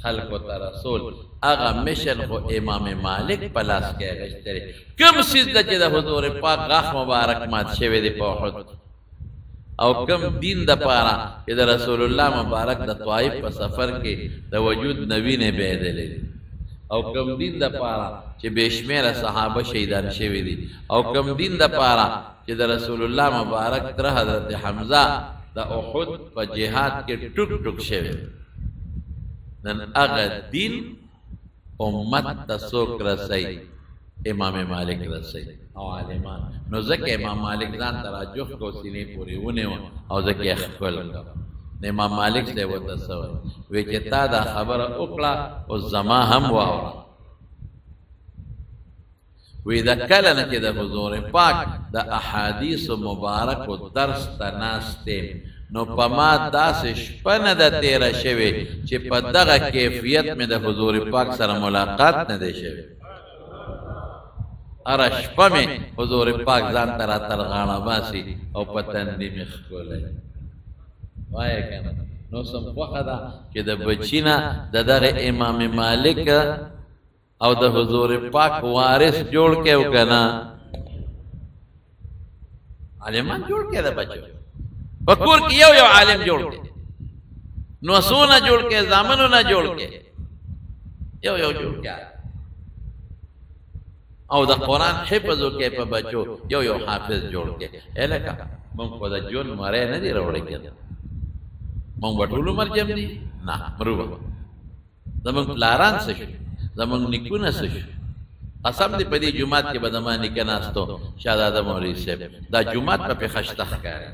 خلق و رسول اغا مشن خو امام مالک پلاس کے غشتره کم سیزده چه دا حضور پاک غاخ مبارک مات شوه دی پوحد او کم دین دا پارا که دا رسول اللہ مبارک دا طائف پا سفر کے دا وجود نبی نے بیدلے دی او کم دین دا پارا چه بیشمیر صحابه شیدان شوه دی او کم دین دا پارا چه دا رسول اللہ مبارک تر حضرت حمزہ دا احد پا جہاد کے ٹک ٹک شوه نن اغا دین امت تسوک رسی امام مالک رسی او عالمان نو زکی امام مالک زان تراجخ کو سینے پوری ونه او زکی اخفل کو امام مالک سے وہ تصور ویچتا دا خبر اکلا او زما هم واورا وی د کله نه چې د حضور پاک د احادیث مبارک و درس ته ناستیم نو په ما داسې شپه نه ده تېره شوې چې په دغه کیفیت مې د حضور پاک سره ملاقات نه دی شوی. هره شپه مې حضور پاک ځان ته راترغاڼه باسي او په تندي مې ښکلی وایه که نه. نو سم خوښه ده چې د بچي نه د دغه امام مالک او د حضور پاک وارث جوړ کې او که نه عالمان جوړ کې د بچو په کور کې یو یو عالم جوړ کې نوسونه جوړ کې زامنونه جوړ کې یو یو جوړ کې او د قرآن حفظ وکړي په بچو یو یو حافظ جوړ کې. هلکه موږ خو د ژوند مری نه دي راوړی کېده موږ به ټول عمر جم دي نه مرو به زموږ پلاران څه شو زموږ نیکونه څه شو. قسم دې په دې جومات کې به زما نیکه ناستو شهزاده مولوي صاحب دا جومات به پې خشته ښکاري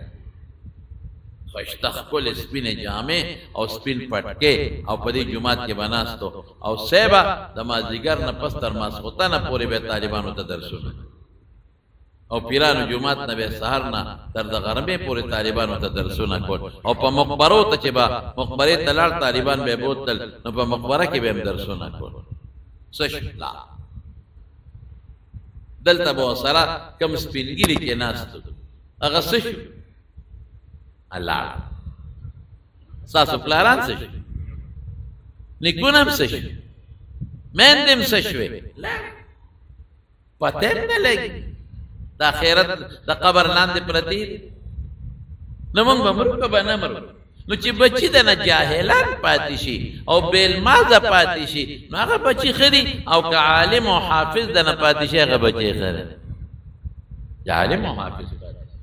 خشته ښکلې سپینې جامې او سپین پټکې او په دې جومات کې به ناستو او صیبه د مازدیګر نه پس تر ماسخوتنه پورې به طالبانو ته درسونه او پیرانو جومات نه به سهار نه تر د غرمې پورې طالبانو ته درسونه کول او په مقبرو ته چې به مقبرې ته لاړ طالبان به یې بوتل نو په مقبره کې به هم درسونه کول. څه شو دلته به ورسره کوم سپین ږیري کې ناستو هغه څه شو الله ستاسو پلاران څه شو نیکونه هم څه شو میندې هم څه شوې پته هم نه لګي د آخرت د قبر لاندې پرتې دي نو موږ به مرو که به نه مرو. نو چې بچي د نه جاهلان پاتې شي او بېلمازه پاتې شي نو هغه بچي ښه دي او که عالم او حافظ د نه پاتې شي هغه بچی ښه دی چې عالم او حافظ پاتې شي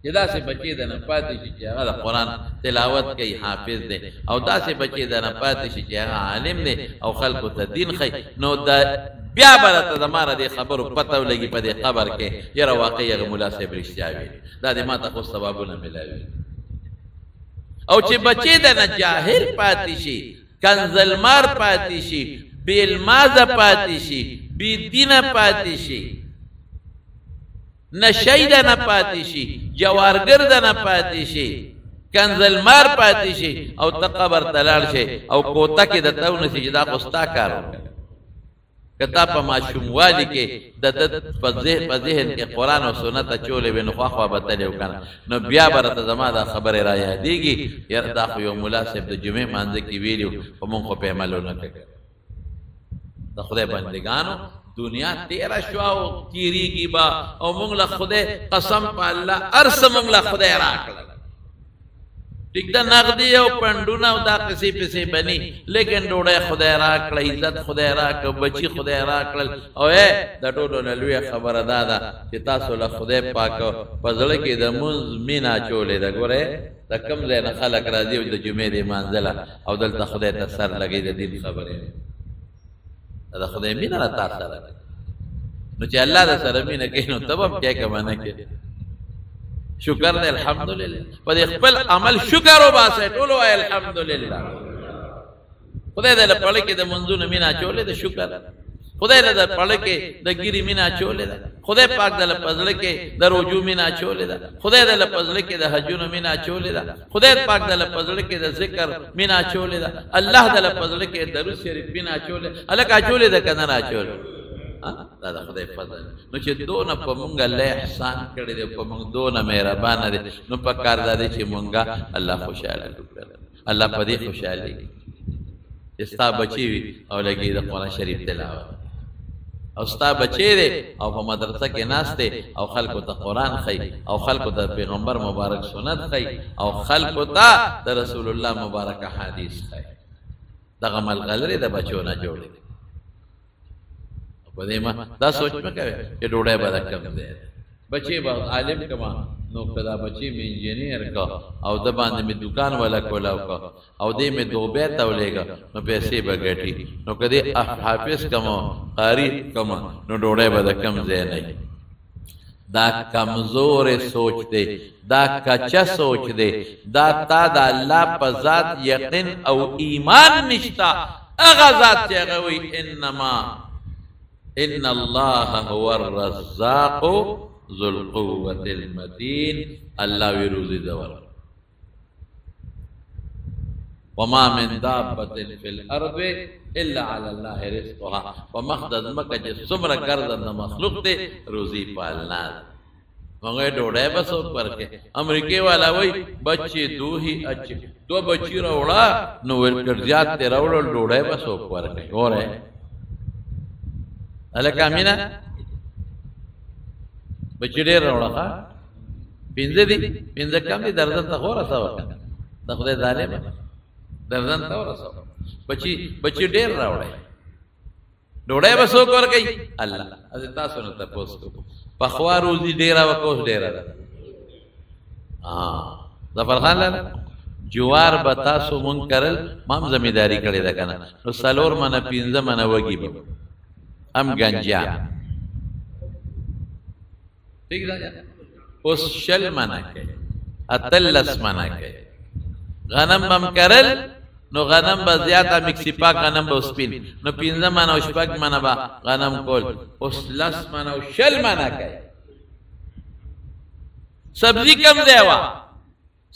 چې داسې بچی د نه پاتې شي چې هغه د قرآن تلاوت کوي حافظ دی او داسې بچی د نه پاتې شي چې هغه عالم دی او خلکو ته دین ښیي نو د بیا به راته زما د دې خبرو پته ولګي په دې قبر کې یاره واقعي هغه ملا صاحب رښتیا ویلي دا دې ما ته خو ثوابونه میلاوي. او چې بچی د نه جاهل پاتې شي کنزلمار پاتې شي بیلمازه پاتې شي بی دینه پاتې شي نشی د نه پاتې شي جوارګر د نه پاتې شي کنزلمار پاتې شي او ته قبر ته لاړ شي او کوته کې د ته ونسي چې دا خو ستا کار وکړه که تا په ماشوموالي کې د په ذهن کې قرآن او سنت اچولی وي نو خواخوا به تلې وکنه نو بیا به راته زما دا خبرې را یادېږي یاره دا خو یو ملا صاحب د جمعې مانځه کې ویلي وو خو مونږ خو پې عمل ونه کړی. د خدای بندګانو دنیا تیره شوه او تېرېږي به او مونږ له خدای قسم په الله هر څه مونږ له خدای راکړل ٹھیک ده نغدی او پندونه او دا قصې پسې بني لیکن ډوډۍ خدای راکړه عزت خدای راکړه بچي خدای راکړل او د ټولو نه لویه خبره دا ده چې تاسو له خدای پاک په زړه کې د مونځ مینه اچولې ده. ګورئ د کوم ځای نه خلک راځي او د جمعې د لمانځله او دلته خدای ته سر لګوي د دین خبرې د خدای مینه را تا سره نو چې الله د سره مینه کوي نو ته به هم کې که منه کې شکر دی الحمدلله په دې خپل عمل شکر وباسئ ټول وایي الحمدلله. خدای دې له پړه کې د منځونو مینه اچولې ده شکر خدای دې له پړه کې د ګیري مینه اچولې ده خدای پاک دې له پزړه کې د روجو مینه اچولې ده خدای دې له پزړه کې د حجونو مینه اچولې ده خدای پاک دې له پزړه کې د ذکر مینه اچولې ده الله دې له پزړه کې درود شریف مینه اچولې الک اچولې ده کنه اچولې دا د خدای فضل نو چې دونه په مونږ الله احسان کړی دی په مونږ دونه مهربانه دی نو په کار دا دی چې مونږه الله خوشاله کړو الله په دې خوشالي چې ستا بچي وي او لګي د قرآن شریف تلاوت او ستا بچی دی او په مدرسه کې ناست دی او خلکو ته قرآن ښیي او خلکو ته پیغمبر مبارک سنت ښیي او خلکو ته د رسول الله مبارک حدیث ښیي دغه ملغلرې د بچو نه جوړې دي په دې ما دا سوچ مه کوئ چې ډوډۍ به دا کم دی بچی به عالم کما نو که دا بچی مې انجینیر کا او د باندې مې دکان والا کولاو کا او دې مې دوبۍ ته ولېږه نو پیسې به ګټي نو که دې حافظ کما قاري کما نو ډوډۍ به د کم ځای نه دا کمزور سوچ دی دا کچا سوچ دی دا تا د الله په ذات یقین او ایمان نشتا هغه ذات چې هغه وایي انما ان الله هو الرزاق ذو القوة المتين. الله وی روزی دور. وما من دابة في الارض الا على الله رزقها. ومخدد مکہ جس سمر گردن مخلوق دے روزی پالنا. مگر ڈوڑے بس اوپر کے امریکے والا وہی بچے دو ہی اچھے دو بچی روڑا نو کرزیات تے روڑا ڈوڑے بس اوپر کے اور ہے الکا مینا بچی ڈیر روڑا خواہ پینزے دی پینزے کم دی دردن تا خورا سا وقت دخلے دالے با دردن تا خورا سا وقت بچی ڈیر روڑا ہے ڈوڑے بس اوپر گئی اللہ از تاسو نتا پوستو پخوا روزی ڈیرا و کوش ڈیرا دا ظفر خان لالا جوار بتاسو من کرل مام زمیداری کردی دا کنا نو سالور منا پینزا منا وگی با ام گنجان ٹھیک دا جانا اس شل منا کئی اتلس منا کئی غنم بم کرل نو غنم با زیادہ مکسی پاک غنم با اسپین نو پینزا مانا و شپاک مانا با غنم کول اس لس مانا و شل مانا کئی سبزی کم دیوا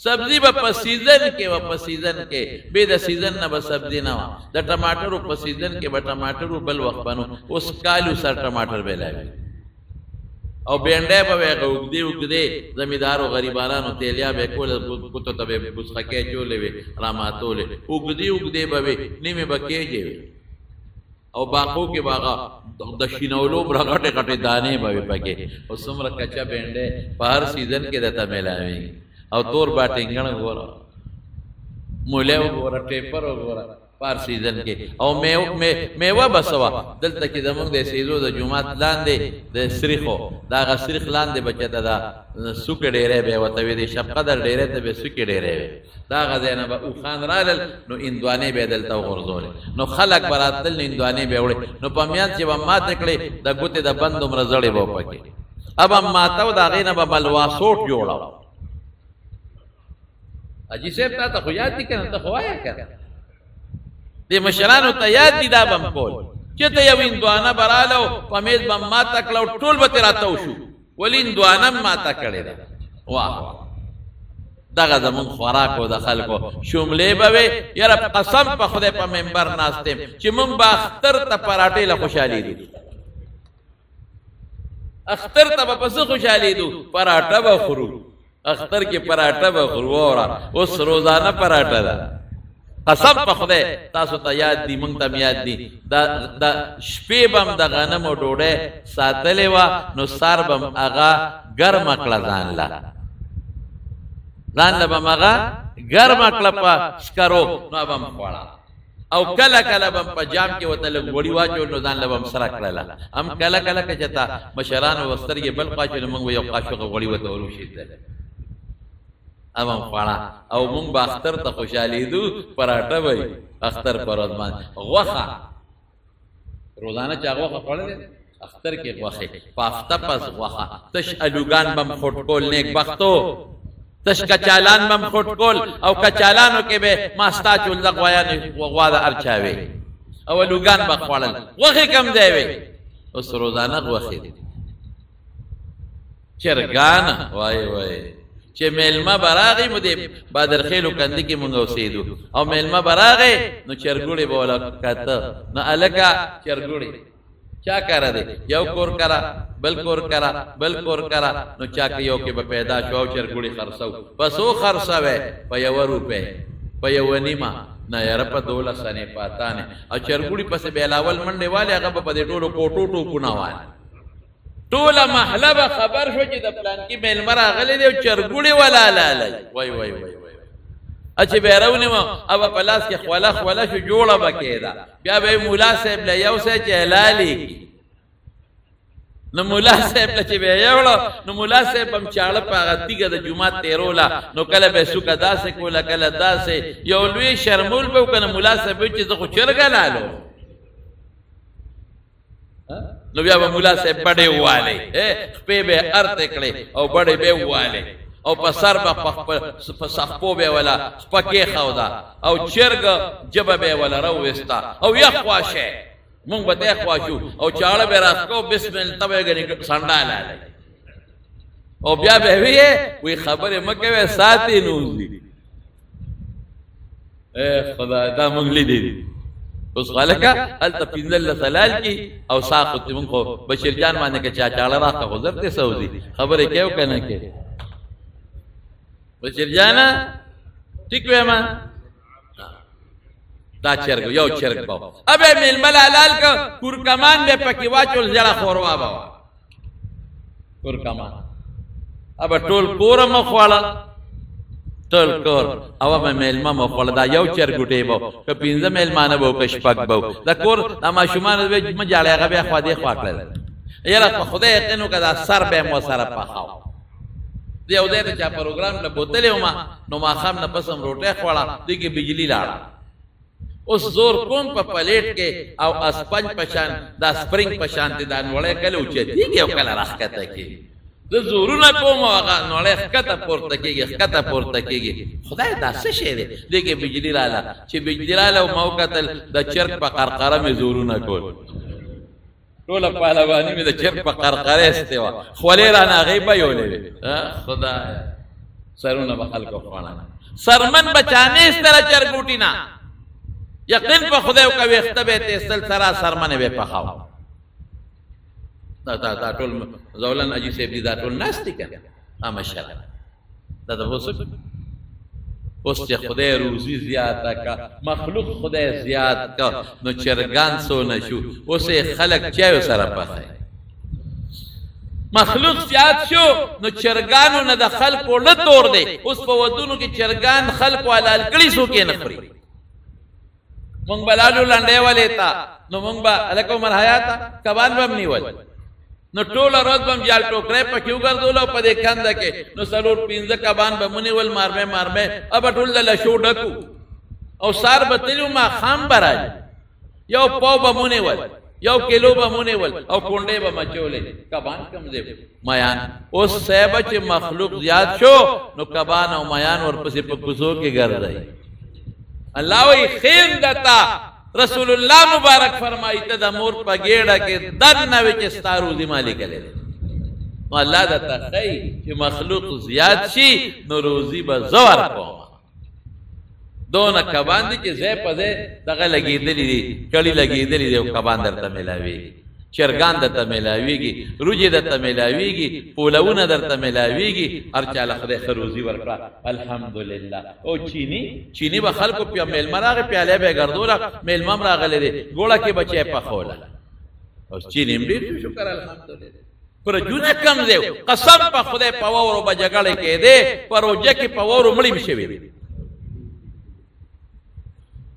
سبزی با پسیزن کے و پسیزن کے بے دا سیزن نا با سبزی نوا دا ٹماٹر و پسیزن کے با ٹماٹر و بل وقت بنو اس کالو سر ٹماٹر بے لائے او بینڈے پا بے اگدے اگدے زمیدارو غریبانانو تیلیا بے کول کتو تبے بسخکے چولے بے راماتو لے اگدے اگدے بے نیمے بکے جے بے او باقو کے باغا دشینولو برغٹے کٹے دانے بے پکے او سمرہ کچا بینڈے پا ہر سیزن کے دتا میلاویں او تور باٹنگن گورا مولیو گورا ٹیپر گورا پار سیزن کے او میوہ بسوا دلتا کی دمونگ دے سیزو دا جماعت لان دے دا سریخو دا آغا سریخ لان دے بچتا دا سوک ڈیرے بے وطوی دے شب قدر ڈیرے تا بے سوک ڈیرے بے دا آغا دینا با اوخان رالل نو اندوانے بے دلتا غرزولے نو خلق برات دل نو اندوانے بے اوڑے نو پامیان چی با مات اکڑے دا گوتے دا بندو مرزڑے با پاکے اب ہم ماتاو دا غینا با ملواسوٹ جوڑا اجی سیب تا خویاد دی کنا تا خوایا کنا دی مشرانو تا یاد دی دا بم کول چیتا یو اندوانا برالو پمیز بم ماتا کلاو ٹول با تیرا توشو ولی اندوانا ماتا کڑی دا واہ دا غا زمون خوراکو دا خلکو شملے بوے یرا قسم پا خودے پا ممبر ناستیم چی من با اختر تا پراٹے لخوشالی دو اختر تا با پس خوشالی دو پراٹا با خرو اختر کی پراٹا با خرو ورا اس روزانہ پراٹا دا قسم پا خودے تاسو تا یاد دی منگتم یاد دی دا شپی بم دا غنم و ڈوڑے ساتلے وا نو سار بم اغا گرم اکلا زان بم اغا گرم اکلا پا سکرو نو بم خوڑا او کلا کلا بم پا جام کے وطلق وڑی واچو نو زان لبم سرک للا ام کلا کلا کچتا مشران وستر یہ بل قاشو نمانگو یو قاشو وڑی وطولو شید دل اب ہم خوڑا او مونگ با اختر تا خوشحالی دو پراٹا بھئی اختر پر ازمان غوخا روزانہ چا غوخا خوڑا دے اختر کے غوخے پافتا پس غوخا تش الوگان بم خود کول نیک بختو تش کچالان بم خود کول او کچالانو کے بے ماستا چولدہ غوایان غوادہ ارچاوے او الوگان با خوڑا غوخے کم دے وے اس روزانہ غوخے دے چرگانا وائے وائے چه میلما براغی مده بادر خیلو کندی که منگو سیدو او میلما براغی نو چرگوڑی بولا کتا نو علکا چرگوڑی چا کرا دے یو کور کرا بل کور کرا بل کور کرا نو چاک یو که با پیدا شو چرگوڑی خرسو پس او خرسوے پا یو روپے پا یو نیما نا یرپا دولا سنے پاتانے او چرگوڑی پس بیلاول منڈے والے اگا پا دے ٹولو کوٹو ٹوپو نوانے تولا محلب خبر شو چی دا پلان کی میل مرا غلی دے چرگوڑی والا لالا وای وای وای وای اچھے بیرونی ما اب پلاس کی خوالا شو جوڑا بکی دا بیا بے مولا صاحب لیاو سے چہلالی کی نو مولا صاحب لچے بے یوڑا نو مولا صاحب ہم چاڑا پاغتی گا دا جماعت تیرولا نو کل بے سوکا دا سے کولا کل دا سے یولوی شرمول بے کنا مولا صاحب چیز خو چرگا لالو نو بیا با مولا سے بڑے والے پے بے ارتکڑے او بڑے بے والے او پا سر با سخپو بے والا پکے خودا او چرگ جب بے والا روستا او یخواشے مونږ به ته خوا شو او چاړه به راکو بسم الله تبه غني سنډاله او بیا به وی خبره مکه وې ساتي نوځي اے خدا دا مونږ لیدې اوس خلکا الته پینځل سلال کی او ساقط مونږ کو بشیر جان باندې کې چا چاړه راکو گزرته سعودي خبره کېو کنه کې بشیر جان ټیک وې ما دا چرګ یو چرګ باو ابه مل ملال کا کور کمان به پکې واچول زړه خوروا باو کور کمان ابه ټول کور مخواله ټول کور او مېلمه مخواله دا یو چرګوټي باو که پینځه مېلمانه باو که شپږ باو دا کور دا ماشومان به مجاله هغه به خوا دې خوا کړل یاره خدای یقینو کدا سر به مو سره پخاو دی او دې ته پروګرام له بوتلې ما نو ما خام نه پسم روټه خواړه دې کې بجلی لاړه اوس زور کوم په پلیټ کې او اسپنج پشان دا سپرینګ پشان دي دا نوړې کله اوچتيږي او کله راخته کېږي د زورونه کوم هغه نوړې ښکته پورته کېږي ښکته پورته کېږي خدای دا څه شی دی دغه بجلی رااله چې بجلی رااله او موقتل د چرګ په قرقره مې زورونه کول ټول پهلوانی مې د چرګ په قرقره استوا خولې را نه غیبه یولې خدای سرونه به خلکو خوانه سرمن بچانه استره چرګوټی نه یقین په خدای او کوي اختبه ته سل سرا سرمنه به پخاو دا ټول زولن اجي سیب دي دا ټول ناس دي کنه ماشاءالله دا اوس چې خدای روزي زیاته کا مخلوق خدای زیات کا نو چرګان سو نشو اوس خلق چایو سره پخای مخلوق زیات شو نو چرګانو نه د خلقو له تور دی اوس په ودونو کې چرګان خلق حلال کړي سو کې نه خوري مونږ بلالو لنډه ولې تا نو مونږ با الکو مر حیات کبان بم نیول نو ټول روز بم جال ټوکرې پکیو ګرځول په دې کند کې نو سلور پینځه کبان بم نیول مارمه اب ټول ل شو ډکو او سار بتلو ما خام برای یو پاو بم نیول یو کیلو بم نیول او کونډې بم چولې کبان کم دې میان اوس صاحب چې مخلوق زیات شو نو کبان او میان ورپسې په کوزو کې ګرځي الله وی خیر دتا رسول الله مبارک فرمایي ته د مور په ګېډه کې دن نه وچ ستارو دی مالک له نو الله دتا خی چې مخلوق زیات شي نو روزي به زور کوم دون کبان دي چې زې په زې دغه لګېدلې دي کړي لګېدلې دي او کبان درته ملاوي چرګان درته ملاويږي روجي درته ملاويږي پولونه درته ملاويږي هر چا له خدای خروزي ورکړه الحمدلله او چینی به خلکو په میل مراغه پیاله به ګرځولا میل مم راغله دي ګوړه کې بچي په خوله او چینی به شکر الحمدلله پر جون کم دی قسم په خدای په وورو بجګړې کې دي پروژه کې په وورو مړی مشوي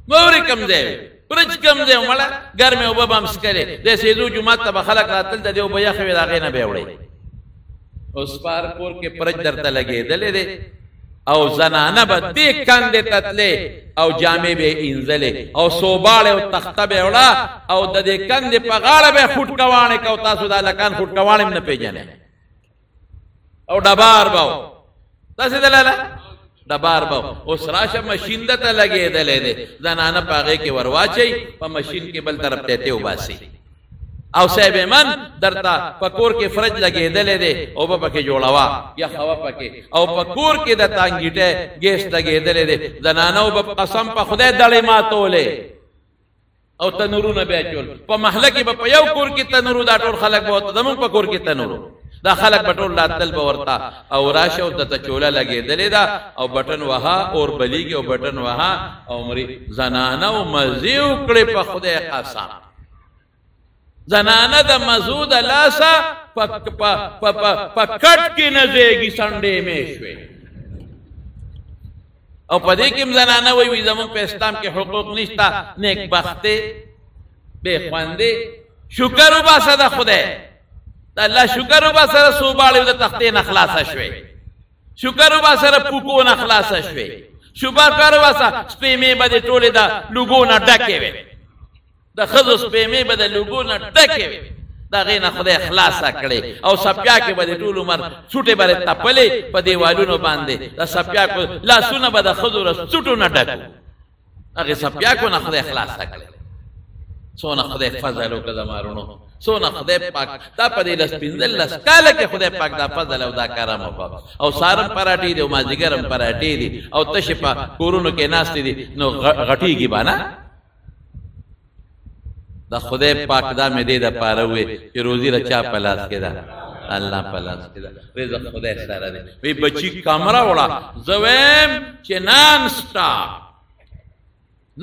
موري کم دی پرچ کم دی مړه ګرمه وب بم سکره د سیدو جمعه ته خلک راتل د دیو بیا خو راغې نه به وړي اوس پار کور کې پرچ درته لګېدلې دي او زنانه به دې کاندې تتلې او جامې به انځلې او صوباله او تخته به وړه او د دې کاندې په غاړه به فوټ کوانه کو تاسو د لکان فوټ کوانه نه پیژنې او ډبار باو تاسو دلاله دبار باو اوس راشه ماشین دته لګېدلې ده زنانه پاغه کې ورواچي په ماشین کې بل طرف ته وباسي او صاحب من درتا پکور کې فرج لګېدلې ده او په پکې جوړوا یا خوا پکې او پکور کې د تانګیټه ګیس لګېدلې ده زنانه او قسم په خدای دړې ماتولې او تنورونه به چول په محله کې په یو کور کې تنورو دا ټول خلک به زمون په کور کې تنورو دا خلق بټول لاتل باورتا او راشه او د چوله لګېدلې دا او بٹن وها اور بلیږي او بٹن وها او مری زنانه او مزیو کړي په خدای قسم زنانه د مزود لاسا پکټ کې نزيږي سنډې میشوي او پدې کې زنانه وي زمون په اسلام کې حقوق نشتا نیک بخته به خوانده شکر وباسه د خدای الله شکر وبا سره صوباله د تختې نه خلاص شوي شکر وبا سره پوکو نه خلاص شوي شکر وبا سره سپېمې بده ټوله دا لوګو نه ډکې وي د خزو سپېمې بده لوګو نه ډکې وي دا غینه خدای خلاص کړي او سپیا کې بده ټول عمر څټه بره تپلې په دیوالونو باندې دا سپیا کو لاسونه بده خزو رس څټو نه ډک هغه سپیا کو نه خدای خلاص کړي سونه خدای فضل وکړه زمارونو سونه خدای پاک دا په دې لس پنځه لس کاله کې خدای پاک دا فضل او دا کرم وکړ او سارم پراټي دي او مازدیګرم پراټي دي او تشه په کورونو کې ناستې دي نو غټیږي باندې دا خدای پاک دا مې دې د پاره وي چې روزي رچا پلاس کې دا الله پلاس کې دا رزق خدای سره دی وی بچی کمره وړه زویم چې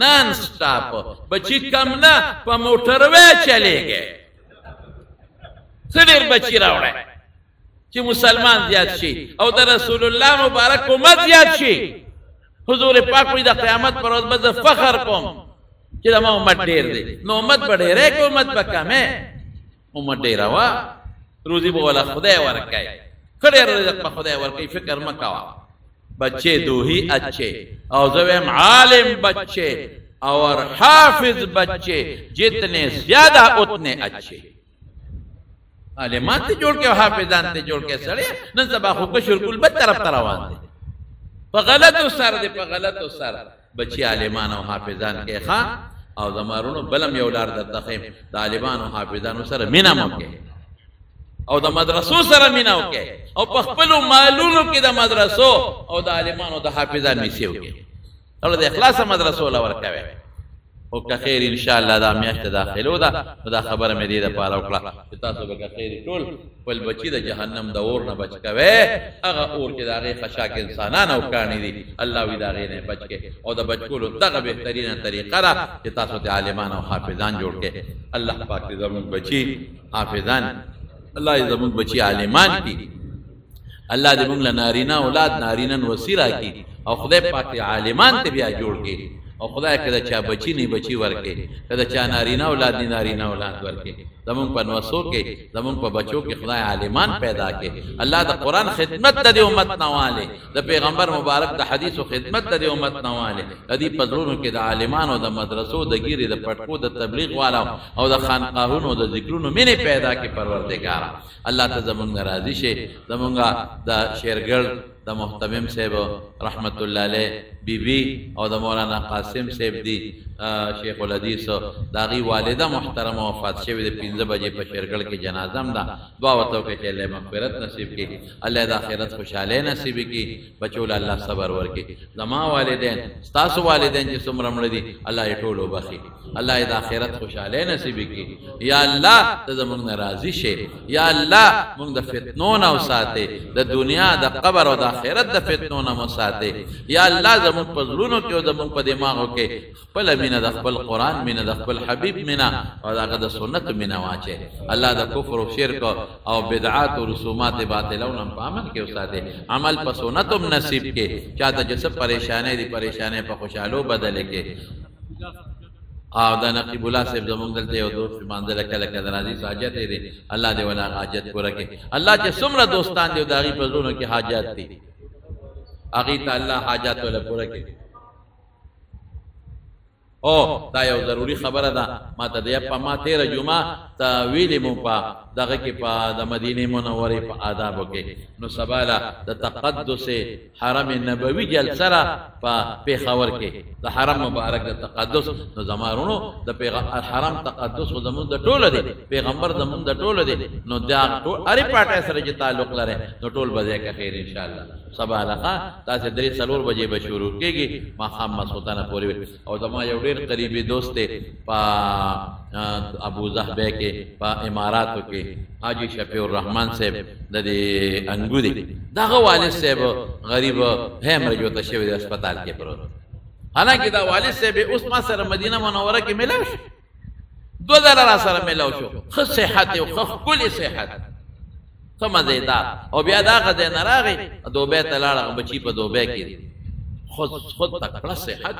نان سٹاپ بچی کم نه په موټر وې چلےږي سړي بچی راوړې چې مسلمان زیات شي او د رسول الله مبارک امت زیات شي حضور پاک وی د قیامت پر ورځ به فخر کوم چې دا ما امت ډېر دی نو امت به ډېرې که امت به کمې امت ډېره وه روزي به والا خدای ورکوي ښه ډېر رزق به خدای ورکوي فکر مه کوه بچے دو ہی اچھے اور زویم عالم بچے اور حافظ بچے جتنے زیادہ اتنے اچھے عالمان تے جوڑ کے حافظان تے جوڑ کے سڑے نن سبا خو کشر کل بد طرف تروان دے پا غلط و سر دے پا غلط و سر بچے عالمان و حافظان کے خواہ اور زمارونو بلم یولار در تخیم دا عالمان و حافظان و سر منم ہوکے او د مدرسو سره مینا وکړي او په خپلو مالونو کې د مدرسو او د عالمانو د حافظان میسي وکړي الله د اخلاص مدرسو له ورکوي او که خیر ان شاء الله دا میاشت داخلو ده دا خبره مې دې د پاره وکړه چې تاسو به که خیر ټول خپل بچي د جهنم د اور نه بچ کوي هغه اور چې د هغې خشاک انسانان او کاڼي دي الله وي د هغې نه بچ کړي او د بچ کولو دغه بهترینه طریقه ده چې تاسو د عالمان او حافظان جوړ کړي الله پاک دې زموږ بچي حافظان اللہ دې زموږ بچي عالمان کی الله دې موږ له نارینه اولاد نارینن وسیرا کی او خدای پاک عالمان ته بیا جوړ کی او خدای کده چا بچی نه بچی ورکه کده چا نارینه اولاد نه نارینه اولاد ورکه زمون په نوسو کې زمون په بچو کې خدای عالمان پیدا کې الله د قران خدمت د امت نواله د پیغمبر مبارک د حدیث او خدمت د امت نواله د دې پزړونو کې د عالمان او د مدرسو د ګيري د پټکو د تبلیغ والا او د خانقاهونو د ذکرونو مینه پیدا کې پروردگار الله ته زمون راضي شه زمونږه د شیرګل د محتمم صاحب رحمت الله علیه بیبی او د مولانا قاسم صاحب دی شیخ الحدیث داغي والده محترمه وفات شوه د 15 بجې په شیرګل کې جنازه هم ده دعا وته کې چې الله مغفرت نصیب کړي الله د آخرت خوشاله نصیب کړي بچول الله صبر ورکړي زما والدین تاسو والدین چې څومره مړ دي الله یې ټول وبخي الله د آخرت خوشاله نصیب کړي یا الله ته زموږ ناراضي شي یا الله موږ د فتنو نه وساته د دنیا د قبر او د آخرت د فتنو نه وساته یا الله زموږ په زړونو کې او زموږ په دماغو کې خپل مینه د خپل قران مینه د خپل حبیب مینه او دغه د سنت مینه واچي الله د کفر او شرک او بدعات او رسومات باطلونه په عمل کې وساته عمل په سنتم نصیب کې چاته جسم پریشانې دي پریشانې په خوشالو بدل کې او دا نقیب الله صاحب زمونږ دلته یو دوست مانځل کله کله راځي حاجت دی الله دې ولا حاجت پوره کړي الله چې څومره دوستان دي داغي په زړونو کې حاجات دي اغي ته الله حاجات ولا پوره کړي او دا یو ضروری خبره ده ما ته د په ما 13 جمعه تا ویلې مو په دغه کې په د مدینه منورې په آدابو کې نو سباله د تقدس حرم نبوي جلسه را په پیښور کې د حرم مبارک د تقدس نو زمارونو د حرم تقدس خو زمون د ټوله دي پیغمبر زمون د ټوله دي نو دا ټول اری پټه سره چې تعلق لري نو ټول به کې خیر ان شاء الله سباله تاسو 3:00 بجې به شروع کېږي ما خامہ سلطانه پورې او زما یو ډېر قریبي دوست دی په ابو زهبه کې په اماراتو کې حاجی شفیع الرحمن صاحب د دې انګودي دغه والد صاحب غریب هم رجوته شوی د هسپتال کې پروت حالانکه دا والد صاحب اوس ما سره مدینه منوره کې ملاو شو 2000 را سره ملاو شو خو صحت او خو کل صحت مزیدار او بیا دا غځه نه راغی دوبه ته لاړ بچی په دوبه کې خود تکړه صحت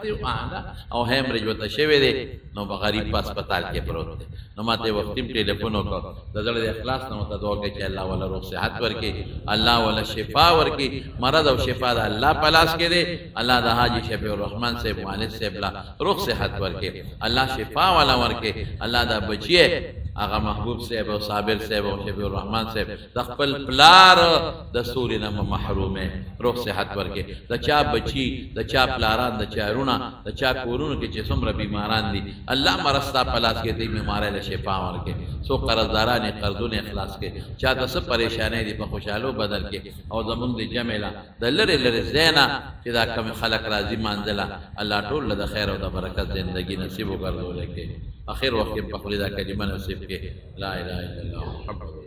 او هیمریج وته شوی دی نو په غریب په هسپتال کې پروت دی نو ماته وختي ټلیفون وکړ د زړه د اخلاص نه ته دعا کوي چې الله ولا روح صحت ورکړي الله ولا شفا ورکړي مرض او شفا د الله په لاس کې دی الله د حاجی شفیع الرحمن صاحب والد صاحب لا روح صحت ورکړي الله شفا ولا ورکړي الله دا بچي هغه محبوب صاحب او صابر صاحب او شفیع الرحمن صاحب د خپل پلار د سوري نه محرومه روح صحت ورکې د چا بچي د چا پلاران د چا رونه د چا کورونو کې چې څومره بیماران دي الله مرستا پلاس کې دې بیمارۍ له شفا ورکې سو قرضداران قرضونه اخلاص کې چا د څه پریشانې دي په خوشحالو بدل کې او زمون د جمعلا د لری لری زینا چې دا کم خلق راضي مانځلا الله ټول له خیر او د برکت زندگی نصیب وګرځول کې اخر وخت په خپل دا کلمه نصیب کې لا اله الا الله محمد